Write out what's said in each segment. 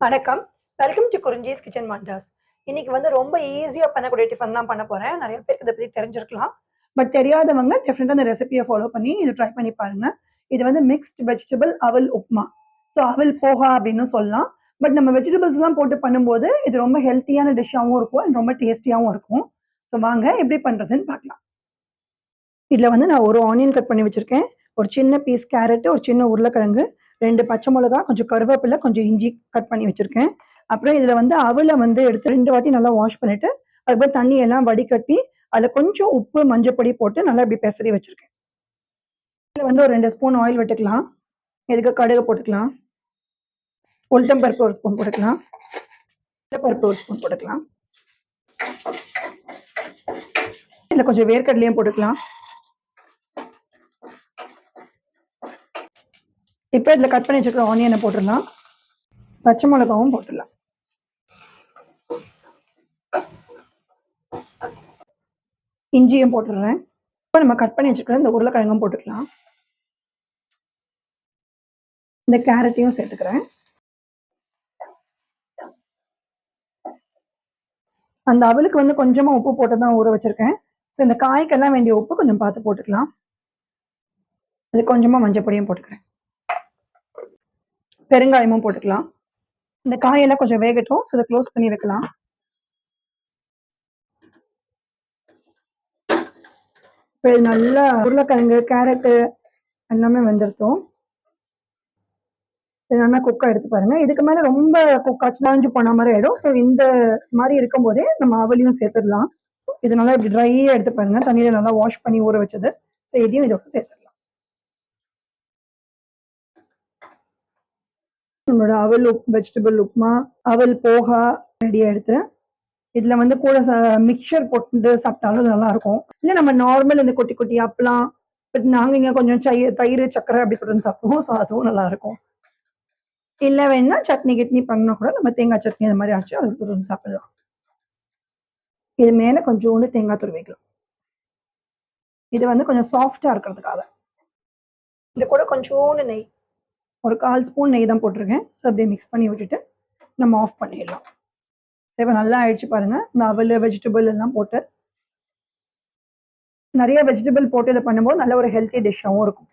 வணக்கம். Welcome to Kurinji's kitchen wonders. இன்னைக்கு வந்து ரொம்ப ஈஸியா பண்ணக்கூடிய டிஃபன் தான் பண்ண போறேன். நெறைய பேருக்கு இத பத்தி தெரிஞ்சிருக்கலாம். பட் தெரியாதவங்க டெஃபினட்டா இந்த ரெசிபிய ஃபாலோ பண்ணி இத ட்ரை பண்ணி பாருங்க. இது வந்து மிக்ஸ்ட் வெஜிடபிள் அவல் உப்மா. ஸோ அவல் போஹா அப்டின்னும் சொல்லலாம். பட் நம்ம வெஜிடபிள்ஸ்லாம் போட்டு பண்ணும்போது இது ரொம்ப ஹெல்த்தியான டிஷ்ஷாவும் இருக்கும் அண்ட் ரொம்ப டேஸ்டியாவும் இருக்கும். ஸோ வாங்க எப்படி பண்றதுன்னு பார்க்கலாம். இதுல வந்து நான் ஒரு ஆனியன் கட் பண்ணி வச்சிருக்கேன். ஒரு சின்ன பீஸ் கேரட், ஒரு சின்ன உருளைக்கிழங்கு, 2 பச்சை மிளகா, கொஞ்சம் கருவேப்பிலை, கொஞ்சம் இஞ்சி கட் பண்ணி வச்சிருக்கேன். அப்புறம் இதுல வந்து அவல வந்து எடுத்து 2 வாட்டி நல்லா வாஷ் பண்ணிட்டு, அதுக்கப்புறம் தண்ணி எல்லாம் வடிகட்டி, அதுல கொஞ்சம் உப்பு, மஞ்சள் பொடி போட்டு நல்லா இப்படி பெசரி வச்சிருக்கேன். இதுல வந்து ஒரு 2 ஸ்பூன் ஆயில் விட்டுக்கலாம். இதுக்கு கடுகு போட்டுக்கலாம். உளுத்தம் பருப்பு 1 ஸ்பூன் போட்டுக்கலாம். பருப்பு 1 ஸ்பூன் போட்டுக்கலாம். இதுல கொஞ்சம் வேர்க்கடலையும் போட்டுக்கலாம். இப்ப இதுல கட் பண்ணி வச்சிருக்கிற ஆனியனை போட்டுடலாம். பச்சை மிளகாவும் போட்டுடலாம். இஞ்சியும் போட்டுடுறேன். இப்போ நம்ம கட் பண்ணி வச்சுக்கிற இந்த உருளைக்கிழங்கும் போட்டுக்கலாம். இந்த கேரட்டையும் சேர்த்துக்கிறேன். அந்த அவலுக்கு வந்து கொஞ்சமா உப்பு போட்டு தான் ஊற வச்சிருக்கேன். ஸோ இந்த காய்க்கெல்லாம் வேண்டிய உப்பு கொஞ்சம் பார்த்து போட்டுக்கலாம். அது கொஞ்சமா மஞ்சள் பொடியும் போட்டுக்கிறேன். பெருங்காயமும் போட்டுக்கலாம். இந்த காயெல்லாம் கொஞ்சம் வேகட்டும். ஸோ இதை க்ளோஸ் பண்ணி வைக்கலாம். இப்போ இது நல்லா உருளைக்கிழங்கு, கேரட்டு எல்லாமே வெந்திருக்கும். இது நல்லா குக்கா எடுத்து பாருங்க. இதுக்கு மேல ரொம்ப குக்காச்சு காஞ்சு போன மாதிரி ஆயிடும். ஸோ இந்த மாதிரி இருக்கும் போதே நம்ம அவலையும் சேர்த்துடலாம். இது நல்லா இப்படி ட்ரையா எடுத்து பாருங்க. தண்ணியில நல்லா வாஷ் பண்ணி ஊற வச்சது. ஸோ இதையும் இதோட சேர்த்துடலாம். நம்மளோட அவல் வெஜிடபிள் உப்மா, அவல் போஹா ரெடி ஆயிடுத்து. இதுல வந்து கூட மிக்சர் போட்டு சாப்பிட்டாலும் நல்லா இருக்கும். இல்ல நம்ம நார்மல் இந்த குட்டி குட்டி அப்பளம், பட் நாங்க இங்க கொஞ்சம் தயிர், சர்க்கரை அப்படி போட்டு சாப்பிடுவோம். ஸோ அதுவும் நல்லா இருக்கும். இல்ல வேணா சட்னி கிட்னி பண்ணா கூட நம்ம தேங்காய் சட்னி அந்த மாதிரி ஆச்சு அது கூட சாப்பிடலாம். இது மேல கொஞ்சோண்டு தேங்காய் துருவிக்கலாம். இது வந்து கொஞ்சம் சாஃப்டா இருக்கிறதுக்காக. இது கூட கொஞ்சோண்டு நெய், ஒரு 1/4 ஸ்பூன் நெய் தான் போட்டிருக்கேன். ஸோ அப்படியே மிக்ஸ் பண்ணி விட்டுட்டு நம்ம ஆஃப் பண்ணிடலாம். இப்போ நல்லா ஆயிடுச்சு பாருங்க. இந்த அவல், வெஜிடபிள் எல்லாம் போட்டு நிறைய வெஜிடபிள் போட்டு இதை பண்ணும்போது நல்ல ஒரு ஹெல்த்தி டிஷ்ஷாகவும் இருக்கும்.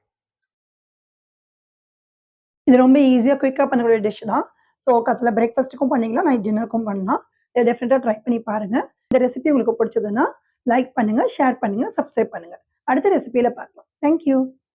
இது ரொம்ப ஈஸியா குயிக்கா பண்ணக்கூடிய டிஷ் தான். ஸோ காலைல பிரேக்ஃபாஸ்ட்டுக்கும் பண்ணிக்கலாம், நைட் டின்னருக்கும் பண்ணலாம். இதை டெஃபினட்டா ட்ரை பண்ணி பாருங்க. இந்த ரெசிபி உங்களுக்கு பிடிச்சதுன்னா லைக் பண்ணுங்க, ஷேர் பண்ணுங்க, சப்ஸ்கிரைப் பண்ணுங்க. அடுத்த ரெசிபியில பார்க்கலாம். Thank you.